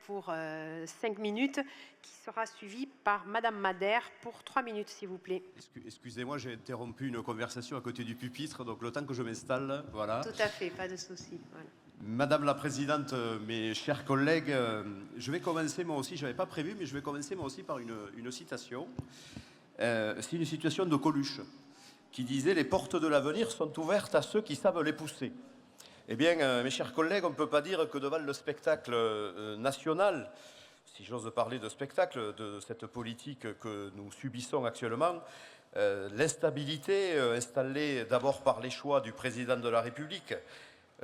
pour 5 minutes, qui sera suivie par Madame Madère pour 3 minutes, s'il vous plaît. Excusez-moi, j'ai interrompu une conversation à côté du pupitre, donc le temps que je m'installe, voilà. Tout à fait, pas de souci. Voilà. Madame la Présidente, mes chers collègues, je vais commencer moi aussi, je n'avais pas prévu, mais je vais commencer moi aussi par une citation. C'est une citation de Coluche, qui disait « Les portes de l'avenir sont ouvertes à ceux qui savent les pousser ». Eh bien, mes chers collègues, on ne peut pas dire que devant le spectacle national, si j'ose parler de spectacle, de cette politique que nous subissons actuellement, l'instabilité installée d'abord par les choix du président de la République,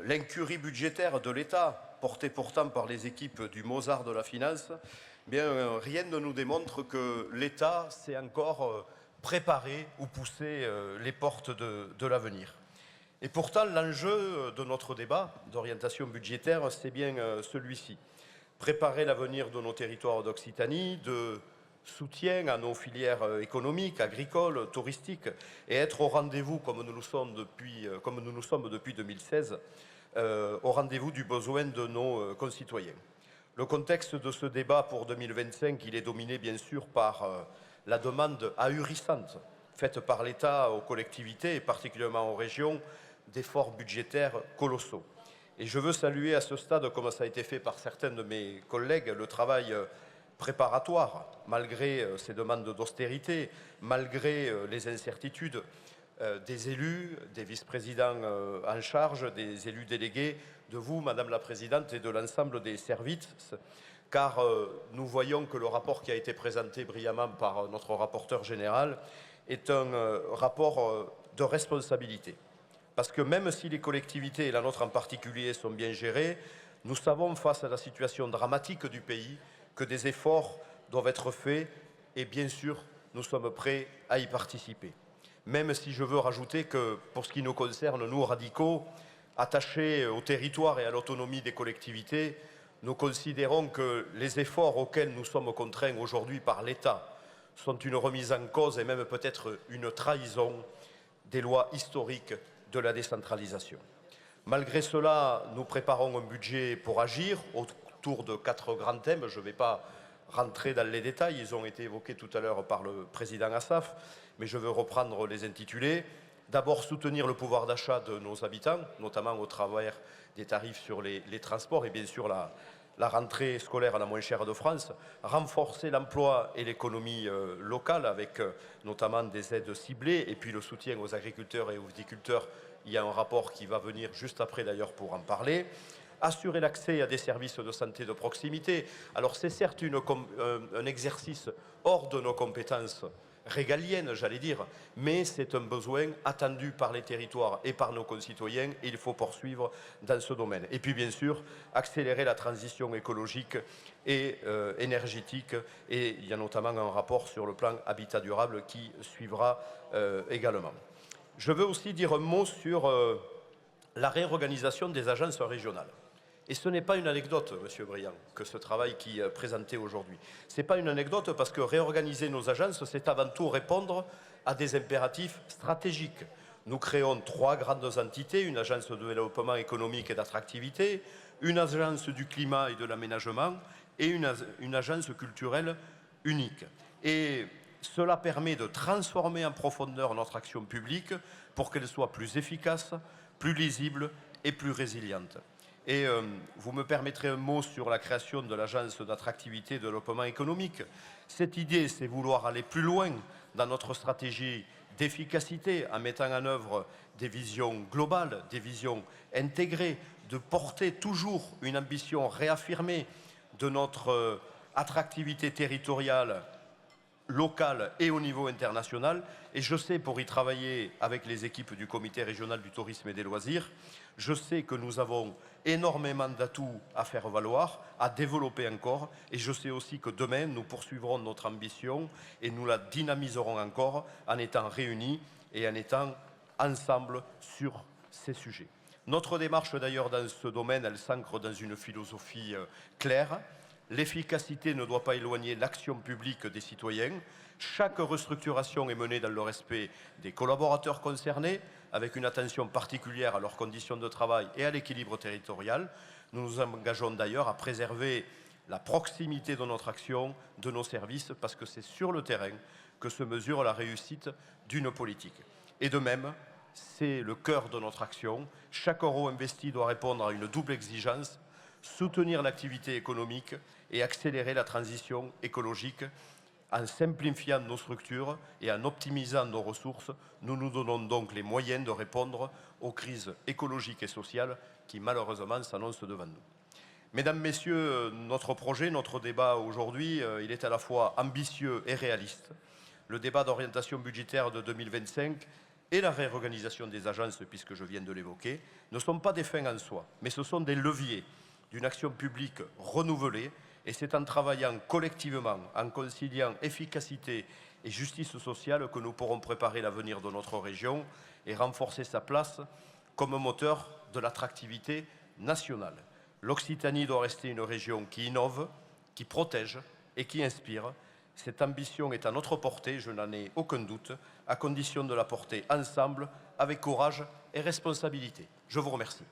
l'incurie budgétaire de l'État, portée pourtant par les équipes du Mozart de la finance, eh bien, rien ne nous démontre que l'État sait encore préparer ou pousser les portes de l'avenir. Et pourtant, l'enjeu de notre débat d'orientation budgétaire, c'est bien celui-ci. Préparer l'avenir de nos territoires d'Occitanie, de soutien à nos filières économiques, agricoles, touristiques, et être au rendez-vous, comme nous nous sommes depuis 2016, au rendez-vous du besoin de nos concitoyens. Le contexte de ce débat pour 2025, il est dominé bien sûr par la demande ahurissante faite par l'État aux collectivités et particulièrement aux régions d'efforts budgétaires colossaux. Et je veux saluer à ce stade, comme ça a été fait par certains de mes collègues, le travail préparatoire, malgré ces demandes d'austérité, malgré les incertitudes des élus, des vice-présidents en charge, des élus délégués, de vous, Madame la Présidente, et de l'ensemble des services, car nous voyons que le rapport qui a été présenté brillamment par notre rapporteur général est un rapport de responsabilité. Parce que même si les collectivités, et la nôtre en particulier, sont bien gérées, nous savons, face à la situation dramatique du pays, que des efforts doivent être faits et bien sûr, nous sommes prêts à y participer. Même si je veux rajouter que, pour ce qui nous concerne, nous, radicaux, attachés au territoire et à l'autonomie des collectivités, nous considérons que les efforts auxquels nous sommes contraints aujourd'hui par l'État sont une remise en cause et même peut-être une trahison des lois historiques de la décentralisation. Malgré cela, nous préparons un budget pour agir autour de 4 grands thèmes. Je ne vais pas rentrer dans les détails, ils ont été évoqués tout à l'heure par le président Assaf, mais je veux reprendre les intitulés. D'abord, soutenir le pouvoir d'achat de nos habitants, notamment au travers des tarifs sur les transports et bien sûr la rentrée scolaire la moins chère de France, renforcer l'emploi et l'économie locale avec notamment des aides ciblées et puis le soutien aux agriculteurs et aux viticulteurs. Il y a un rapport qui va venir juste après d'ailleurs pour en parler. Assurer l'accès à des services de santé de proximité. Alors c'est certes un exercice hors de nos compétences régalienne, j'allais dire, mais c'est un besoin attendu par les territoires et par nos concitoyens et il faut poursuivre dans ce domaine. Et puis bien sûr, accélérer la transition écologique et énergétique et il y a notamment un rapport sur le plan habitat durable qui suivra également. Je veux aussi dire un mot sur la réorganisation des agences régionales. Et ce n'est pas une anecdote, Monsieur Briand, que ce travail qui est présenté aujourd'hui. Ce n'est pas une anecdote parce que réorganiser nos agences, c'est avant tout répondre à des impératifs stratégiques. Nous créons 3 grandes entités, une agence de développement économique et d'attractivité, une agence du climat et de l'aménagement et une agence culturelle unique. Et cela permet de transformer en profondeur notre action publique pour qu'elle soit plus efficace, plus lisible et plus résiliente. Et vous me permettrez un mot sur la création de l'agence d'attractivité et de développement économique. Cette idée, c'est vouloir aller plus loin dans notre stratégie d'efficacité en mettant en œuvre des visions globales, des visions intégrées, de porter toujours une ambition réaffirmée de notre attractivité territoriale, locale et au niveau international. Et je sais, pour y travailler avec les équipes du Comité régional du tourisme et des loisirs, je sais que nous avons énormément d'atouts à faire valoir, à développer encore. Et je sais aussi que demain, nous poursuivrons notre ambition et nous la dynamiserons encore en étant réunis et en étant ensemble sur ces sujets. Notre démarche, d'ailleurs, dans ce domaine, elle s'ancre dans une philosophie claire. L'efficacité ne doit pas éloigner l'action publique des citoyens. Chaque restructuration est menée dans le respect des collaborateurs concernés, avec une attention particulière à leurs conditions de travail et à l'équilibre territorial. Nous nous engageons d'ailleurs à préserver la proximité de notre action, de nos services, parce que c'est sur le terrain que se mesure la réussite d'une politique. Et de même, c'est le cœur de notre action. Chaque euro investi doit répondre à une double exigence, soutenir l'activité économique et accélérer la transition écologique. En simplifiant nos structures et en optimisant nos ressources, nous nous donnons donc les moyens de répondre aux crises écologiques et sociales qui malheureusement s'annoncent devant nous. Mesdames, Messieurs, notre projet, notre débat aujourd'hui, il est à la fois ambitieux et réaliste. Le débat d'orientation budgétaire de 2025 et la réorganisation des agences, puisque je viens de l'évoquer, ne sont pas des fins en soi, mais ce sont des leviers d'une action publique renouvelée. Et c'est en travaillant collectivement, en conciliant efficacité et justice sociale que nous pourrons préparer l'avenir de notre région et renforcer sa place comme moteur de l'attractivité nationale. L'Occitanie doit rester une région qui innove, qui protège et qui inspire. Cette ambition est à notre portée, je n'en ai aucun doute, à condition de la porter ensemble, avec courage et responsabilité. Je vous remercie.